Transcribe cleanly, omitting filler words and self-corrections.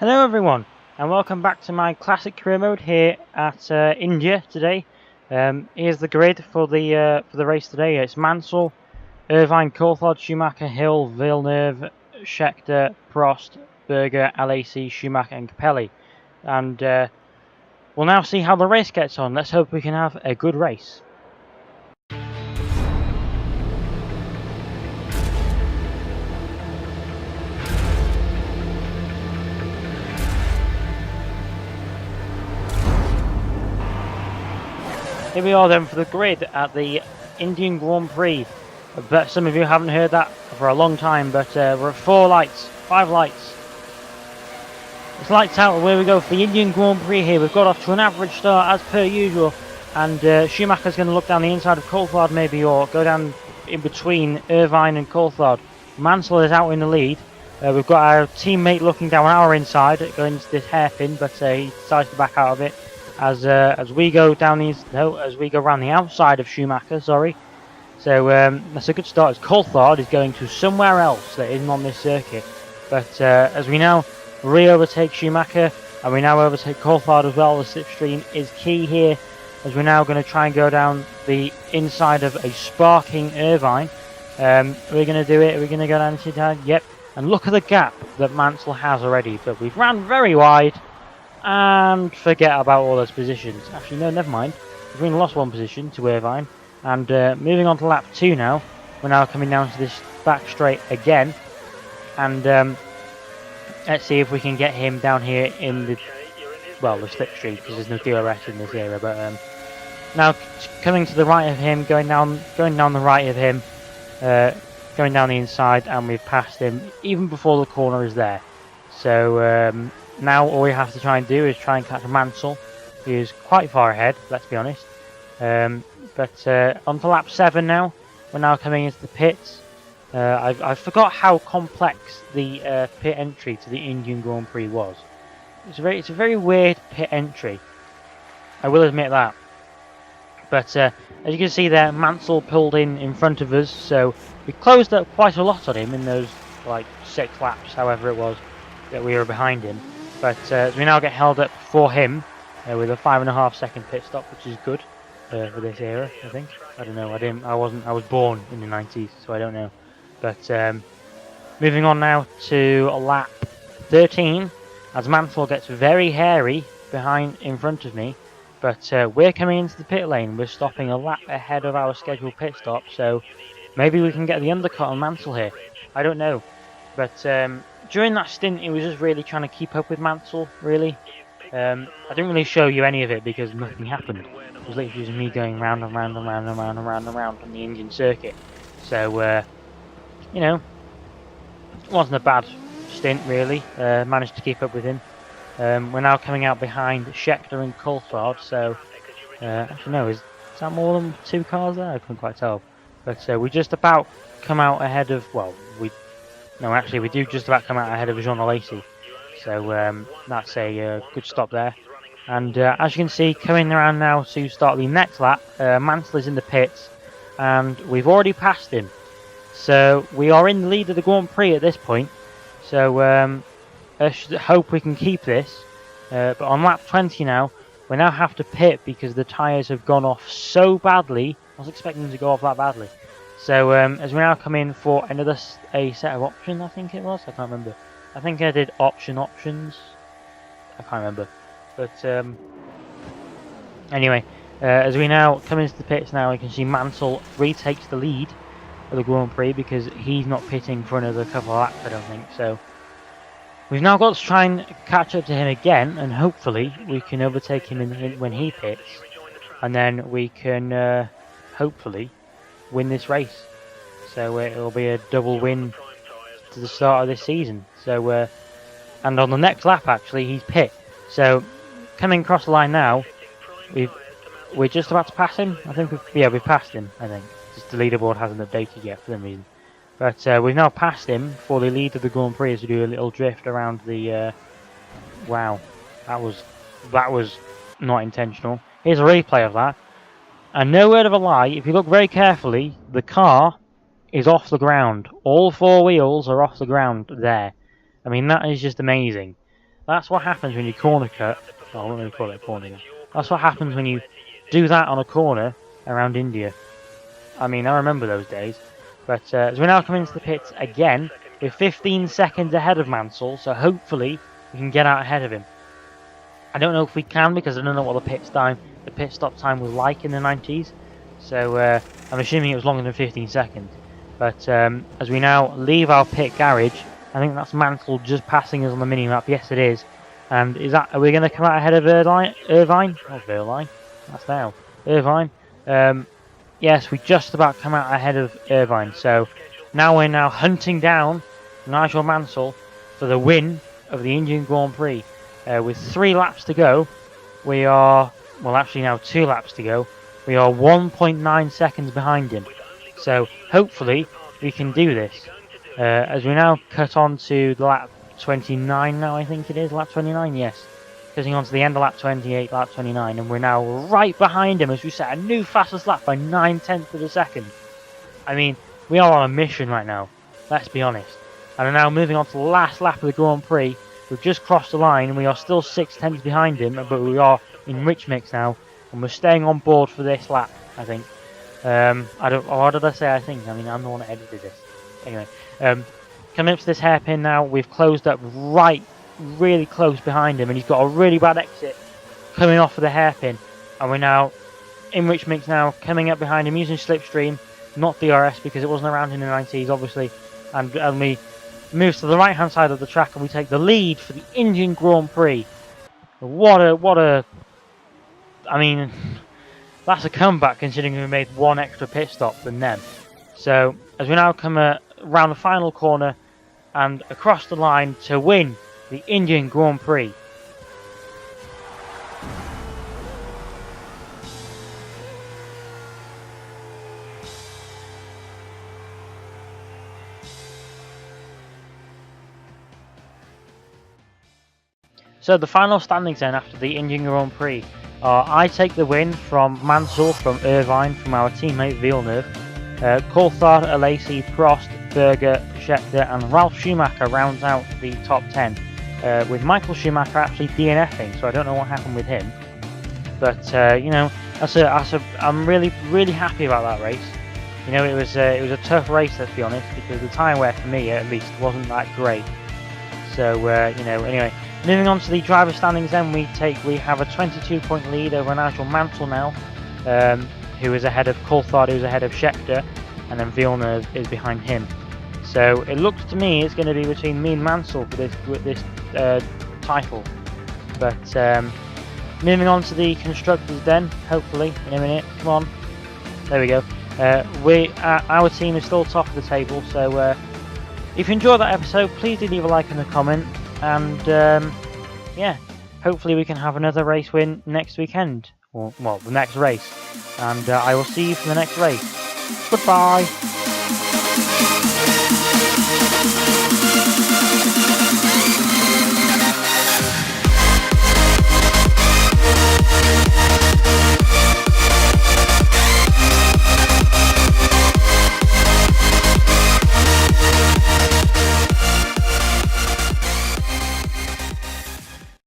Hello everyone, and welcome back to my classic career mode here at India today. Here's the grid for the race today. It's Mansell, Irvine, Coulthard, Schumacher, Hill, Villeneuve, Scheckter, Prost, Berger, LAC, Schumacher, and Capelli. And we'll now see how the race gets on. Let's hope we can have a good race. Here we are then for the grid at the Indian Grand Prix. I bet some of you haven't heard that for a long time, but we're at 5 lights. It's lights out, away we go for the Indian Grand Prix here. We've got off to an average start as per usual, and Schumacher's going to look down the inside of Coulthard maybe, or go down in between Irvine and Coulthard. Mansell is out in the lead. We've got our teammate looking down our inside, going into this hairpin, but he decides to back out of it. As we go down as we go around the outside of Schumacher, sorry. So that's a good start. As Coulthard is going to somewhere else that isn't on this circuit. But as we now re-overtake Schumacher, and we now overtake Coulthard as well, the slipstream is key here. As we're now going to try and go down the inside of a sparking Irvine. We're going to do it. We're going to go down the inside. Yep. And look at the gap that Mansell has already. But we've ran very wide. And forget about all those positions. Actually, no, never mind. We've only lost one position to Irvine. And moving on to lap 2 now. We're now coming down to this back straight again. And let's see if we can get him down here in the slipstream, because there's no DRS in this area. But now coming to the right of him, going down the right of him, going down the inside, and we've passed him even before the corner is there. So now all we have to try and do is try and catch Mansell, who is quite far ahead, let's be honest. But on to lap 7 now. We're now coming into the pits. I forgot how complex the pit entry to the Indian Grand Prix was. It's a very weird pit entry, I will admit that. But as you can see there, Mansell pulled in front of us, so we closed up quite a lot on him in those like 6 laps, however it was, that we were behind him. But as we now get held up for him with a 5.5 second pit stop, which is good for this era, I think. I don't know. I was born in the 90s, so I don't know. But moving on now to lap 13, as Mansell gets very hairy in front of me. But we're coming into the pit lane. We're stopping a lap ahead of our scheduled pit stop, so maybe we can get the undercut on Mansell here. I don't know. But during that stint, it was just really trying to keep up with Mansell, really. I didn't really show you any of it because nothing happened. It was literally just me going round and round and round and round and round and round on the Indian circuit. So, you know, it wasn't a bad stint, really. Managed to keep up with him. We're now coming out behind Scheckter and Coulthard, so... actually, no, is that more than 2 cars there? I couldn't quite tell. But we just about come out ahead of... we do just about come out ahead of Jean Lacey. So that's a good stop there. And as you can see, coming around now to start the next lap, Mansell is in the pits, and we've already passed him. So we are in the lead of the Grand Prix at this point. So I should hope we can keep this. But on lap 20 now, we now have to pit because the tyres have gone off so badly. I was expecting them to go off that badly. So as we now come in for a set of options, I think it was. I can't remember. I think I did options. I can't remember. But anyway, as we now come into the pits now, you can see Mansell retakes the lead of the Grand Prix because he's not pitting for another couple of laps, I don't think. So we've now got to try and catch up to him again, and hopefully we can overtake him when he pits, and then we can hopefully win this race. So it'll be a double win to the start of this season. So and on the next lap actually he's pit. So coming across the line now, we're just about to pass him. I think we've passed him. I think just the leaderboard hasn't updated yet for some reason. But we've now passed him for the lead of the Grand Prix as we do a little drift around the. Wow, that was not intentional. Here's a replay of that. And no word of a lie, if you look very carefully, the car is off the ground. All 4 wheels are off the ground there. I mean, that is just amazing. That's what happens when you corner cut. Oh, I'm not going to call it a corner. That's what happens when you do that on a corner around India. I mean, I remember those days. But as we now come into the pits again, we're 15 seconds ahead of Mansell, so hopefully we can get out ahead of him. I don't know if we can because I don't know what the pit stop time was like in the 90s. So I'm assuming it was longer than 15 seconds. But as we now leave our pit garage, I think that's Mansell just passing us on the mini-map. Yes, it is. And are we going to come out ahead of Irvine? Not Verline. That's now. Irvine. Yes, we just about come out ahead of Irvine. So now we're hunting down Nigel Mansell for the win of the Indian Grand Prix. With 3 laps to go, we are, well actually now 2 laps to go, we are 1.9 seconds behind him. So hopefully we can do this. As we now cut on to the lap 29 now, I think it is, lap 29, yes. Cutting on to the end of lap 28, lap 29, and we're now right behind him as we set a new fastest lap by 9/10 of a second. I mean, we are on a mission right now, let's be honest. And are now moving on to the last lap of the Grand Prix. We've just crossed the line and we are still 6/10 behind him, but we are in rich mix now, and we're staying on board for this lap, I think. What did I say I think? I mean, I'm the one that edited this. Anyway, coming up to this hairpin now, we've closed up really close behind him, and he's got a really bad exit coming off of the hairpin, and we're now in rich mix now, coming up behind him using slipstream, not DRS because it wasn't around in the 90s obviously, and we move to the right hand side of the track and we take the lead for the Indian Grand Prix. I mean, that's a comeback considering we made 1 extra pit stop than them. So as we now come around the final corner and across the line to win the Indian Grand Prix. So the final standings then after the Indian Grand Prix are: I take the win from Mansell, from Irvine, from our teammate Villeneuve. Coulthard, Alesi, Prost, Berger, Scheckter and Ralf Schumacher rounds out the top 10. With Michael Schumacher actually DNFing, so I don't know what happened with him. But you know, I'm really happy about that race. You know, it was a tough race, let's be honest, because the tyre wear for me at least wasn't that great. So you know, anyway, moving on to the driver standings, then we have a 22-point lead over Nigel Mansell now, who is ahead of Coulthard, who's ahead of Scheckter, and then Villeneuve is behind him. So it looks to me it's going to be between me and Mansell for this title. But moving on to the constructors then, hopefully in a minute. Come on, there we go. Our team is still top of the table. So if you enjoyed that episode, please do leave a like and a comment. And yeah, hopefully we can have another race win next weekend, or well, the next race. And I will see you for the next race. Goodbye.